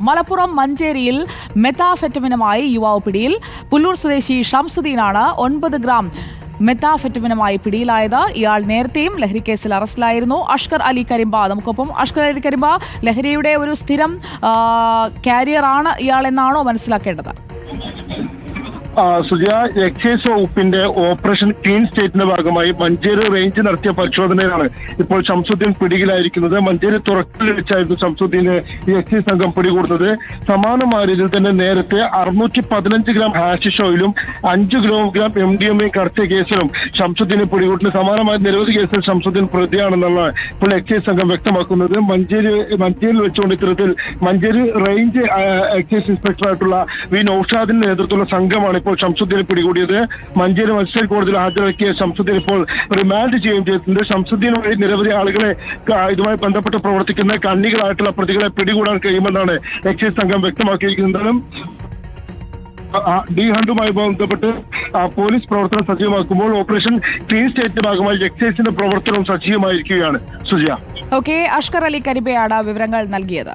മലപ്പുറം മഞ്ചേരിയിൽ മെത്താഫെറ്റമിനുമായി യുവാവ് പിടിയിൽ. പുല്ലൂർ സ്വദേശി ഷംസുദ്ദീനാണ് 9 ഗ്രാം മെത്താഫെറ്റമിനുമായി പിടിയിലായത്. ഇയാൾ നേരത്തെയും ലഹരിക്കേസിൽ അറസ്റ്റിലായിരുന്നു. അഷ്കർ അലി കരിമ്പ നമുക്കൊപ്പം. അഷ്കർ അലി കരിമ്പ, ലഹരിയുടെ ഒരു സ്ഥിരം കാരിയറാണ് ഇയാൾ എന്നാണോ മനസ്സിലാക്കേണ്ടത്? സുജയ, എക്സൈസ് വകുപ്പിന്റെ ഓപ്പറേഷൻ ക്ലീൻ സ്റ്റേറ്റിന്റെ ഭാഗമായി മഞ്ചേരി റേഞ്ച് നടത്തിയ പരിശോധനയിലാണ് ഇപ്പോൾ ഷംസുദ്ദീൻ പിടിയിലായിരിക്കുന്നത്. മഞ്ചേരി തുറക്കൽ വെച്ചായിരുന്നു ഷംസുദ്ദീനെ ഈ എക്സൈസ് സംഘം പിടികൂടുന്നത്. സമാനമായ രീതിയിൽ തന്നെ നേരത്തെ 615 ഗ്രാം ഹാഷിഷ് ഓയിലും 5 കിലോഗ്രാം MDMA കടത്തിയ കേസിലും ഷംസുദ്ദീനെ പിടികൂടുന്നത്. സമാനമായ നിരവധി കേസിൽ ഷംസുദ്ദീൻ പ്രതിയാണെന്നുള്ള ഇപ്പോൾ എക്സൈസ് സംഘം വ്യക്തമാക്കുന്നത്. മഞ്ചേരിയിൽ വെച്ചുകൊണ്ട് ഇത്തരത്തിൽ മഞ്ചേരി റേഞ്ച് എക്സൈസ് ഇൻസ്പെക്ടറായിട്ടുള്ള വി നൌഷാദിന്റെ നേതൃത്വത്തിലുള്ള സംഘമാണ് ഇപ്പോൾ ഷംസുദ്ദീനെ പിടികൂടിയത്. മഞ്ചേരി മജിസ്ട്രേറ്റ് കോടതിയിൽ ഹാജരാക്കിയ ഷംസുദ്ദീൻ ഇപ്പോൾ റിമാൻഡ് ചെയ്യുകയും ചെയ്തിട്ടുണ്ട്. ഷംസുദ്ദീൻ വഴി നിരവധി ആളുകളെ ഇതുമായി ബന്ധപ്പെട്ട് പ്രവർത്തിക്കുന്ന കണ്ണികളായിട്ടുള്ള പ്രതികളെ പിടികൂടാൻ കഴിയുമെന്നാണ് എക്സൈസ് സംഘം വ്യക്തമാക്കിയിരിക്കുന്നത്. ഡി ഹണ്ടുമായി ബന്ധപ്പെട്ട് പോലീസ് പ്രവർത്തനം സജീവമാക്കുമ്പോൾ ഓപ്പറേഷൻ ക്ലീൻ സ്റ്റേറ്റിന്റെ ഭാഗമായി എക്സൈസിന്റെ പ്രവർത്തനം സജീവമായിരിക്കുകയാണ്. സുജയ. ഓക്കെ, അഷ്കർ അലി കരിമ്പയാണ് വിവരങ്ങൾ നൽകിയത്.